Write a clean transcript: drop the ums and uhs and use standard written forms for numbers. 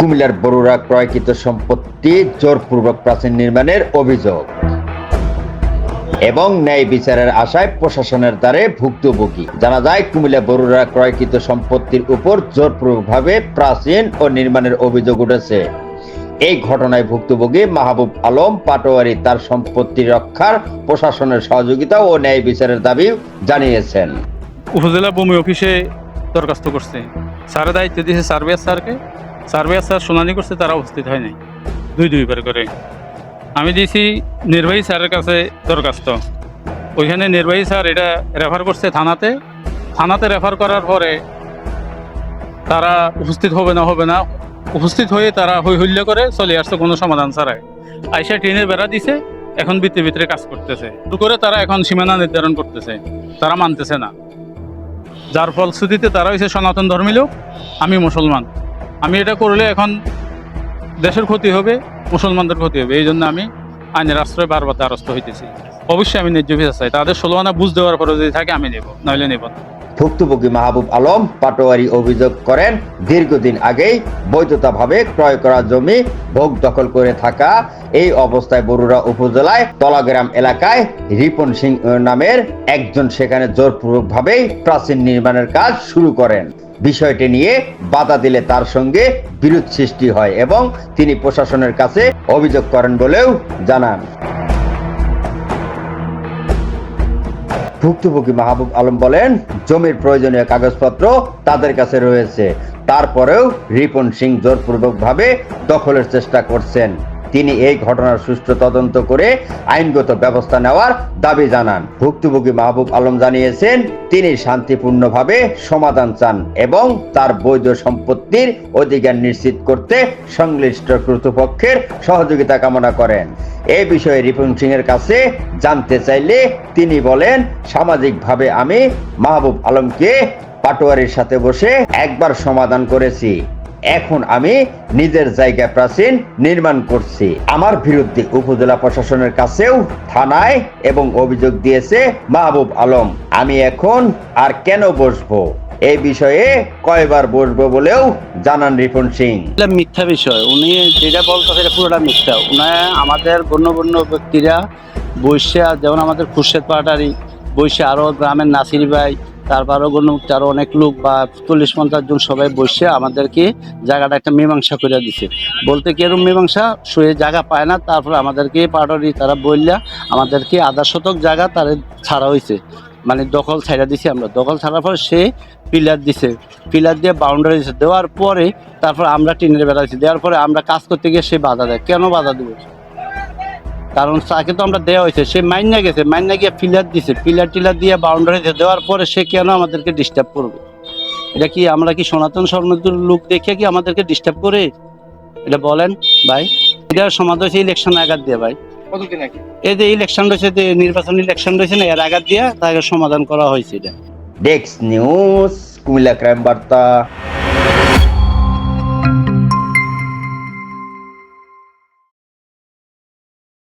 কুমিল্লার বরুড়া ক্রয়কৃত সম্পত্তি জোরপূর্বক প্রাচীর নির্মাণের অভিযোগ এবং ন্যায় বিচারের আশায় প্রশাসনের দ্বারে ভুক্তভোগী। জানা যায়, কুমিল্লা বরুড়া ক্রয়কৃত সম্পত্তির উপর জোরপূর্বকভাবে প্রাচীন ও নির্মাণের অভিযোগ উঠেছে। এই ঘটনায় ভুক্তভোগী মাহবুব আলম পাটোয়ারি তার সম্পত্তি রক্ষার প্রশাসনের সহযোগিতা ও ন্যায় বিচারের দাবি জানিয়েছেন। উপজেলা ভূমি অফিসে দরখাস্ত করছে, স্যারের দায়িত্ব দিয়েছে সার্ভেয়ার স্যারকে। সার্ভেয়ার স্যার শুনানি করছে, তারা উপস্থিত হয় নাই দুইবার করে। আমি দিয়েছি নির্বাহী স্যারের কাছে দরখাস্ত, ওইখানে নির্বাহী স্যার এটা রেফার করছে থানাতে রেফার করার পরে তারা উপস্থিত হবে না উপস্থিত হয়ে তারা হই হল্লা করে চলে আসছে কোনো সমাধান ছাড়াই। আইসা টিনের বেড়া দিছে, এখন ভিতরে কাজ করতেছে করে তারা এখন সীমানা নির্ধারণ করতেছে, তারা মানতেছে না। যার ফলশ্রুতিতে তারা হয়েছে সনাতন ধর্মী লোক, আমি মুসলমান। আমি এটা করলে এখন দেশের ক্ষতি হবে, মুসলমানদের ক্ষতি হবে। এই জন্য আমি আইনের আশ্রয় বারবার দ্বারস্থ হইতেছি। অবশ্যই আমি ন্যায্য বিচার চাই। তাদের 16 আনা বুঝ দেওয়ার পরে যদি থাকে আমি নেব, নইলে নেব না। ভুক্তভোগী মাহবুব আলম পাটোয়ারি অভিযোগ করেন, দীর্ঘদিন আগেই বৈধতাভাবে ক্রয় করা জমি ভোগ দখল করে থাকা এই অবস্থায় বরুড়া উপজেলায় তলাগ্রাম এলাকায় রিপন সিং নামের একজন সেখানে জোরপূর্বকভাবে প্রাচীর নির্মাণের কাজ শুরু করেন। বিষয়টি নিয়ে বাধা দিলে তার সঙ্গে বিরোধ সৃষ্টি হয় এবং তিনি প্রশাসনের কাছে অভিযোগ করেন বলেও জানান। ভুক্তভোগী মাহবুব আলম বলেন, জমির প্রয়োজনীয় কাগজপত্র তাদের কাছে রয়েছে, তারপরেও রিপন সিং জোরপূর্বকভাবে দখলের চেষ্টা করছেন। তিনি এই ঘটনার সুষ্ঠু তদন্ত করে আইনগত ব্যবস্থা নেওয়ার দাবি জানান। ভুক্তভোগী মাহবুব আলম জানিয়েছেন, তিনি শান্তিপূর্ণভাবে সমাধান চান এবং তার বৈধ সম্পত্তির অধিকার নিশ্চিত করতে সংশ্লিষ্ট কর্তৃপক্ষের সহযোগিতা কামনা করেন। এই বিষয়ে রিপন সিং এর কাছে জানতে চাইলে তিনি বলেন, সামাজিকভাবে আমি মাহবুব আলমকে পাটোয়ারির সাথে বসে একবার সমাধান করেছি। এখন আমি নিজের জায়গায় প্রাচীর নির্মাণ করছি। আমার বিরুদ্ধে উপজেলা প্রশাসনের কাছেও থানায় এবং অভিযোগ দিয়েছে মাহবুব আলম। আমি এখন আর কেন বসবো, এই বিষয়ে কয়বার বসবো বলেও জানান রিপন সিং। মিথ্যা বিষয়, উনি যেটা বলতো সেটা পুরোটা মিথ্যা। উনি আমাদের গণ্যমান্য ব্যক্তিরা বৈশে, যেমন আমাদের খুরশেদ পাটারি বৈশে, আরও গ্রামের নাসির ভাই, তারপরও গণ্যমুক্তি আরও অনেক লোক বা 40-50 জন সবাই বসে আমাদেরকে জায়গাটা একটা মীমাংসা করে দিছে। বলতে কি এরকম মীমাংসা শুয়ে জায়গা পায় না, তারপরে আমাদেরকে পাটারি তারা বললা আমাদেরকে 1/2 শতক জায়গা তারা ছাড়া হয়েছে, মানে দখল ছাড়া দিছি। আমরা দখল ছাড়ার পর সে পিলার দিছে, পিলার দিয়ে বাউন্ডারি দিছে, দেওয়ার পরে তারপর আমরা টিনের বেড়া দিচ্ছি। দেওয়ার পরে আমরা কাজ করতে গিয়ে সে বাধা দেয়। কেন বাধা দেবো? কারণ তাকে তো আমরা দেওয়া হয়েছে, সে মাইনা গেছে, মাইনা গিয়ে পিলার দিছে, পিলার দিয়ে বাউন্ডারি দেওয়ার পরে সে কেন আমাদেরকে ডিস্টার্ব করবে? এটা কি আমরা কি সনাতন ধর্মের লোক দেখে কি আমাদেরকে ডিস্টার্ব করে? এটা বলেন ভাই। এটা সমাধান হয়েছে ইলেকশন আঘাত দিয়ে ভাই। কতদিন আগে এই যে ইলেকশন রয়েছে, নির্বাচনী ইলেকশন রয়েছে না, এর আঘাত দিয়ে তাকে সমাধান করা হয়েছে। এটা ডেস্ক নিউজ, কুমিল্লা ক্রাইম বার্তা।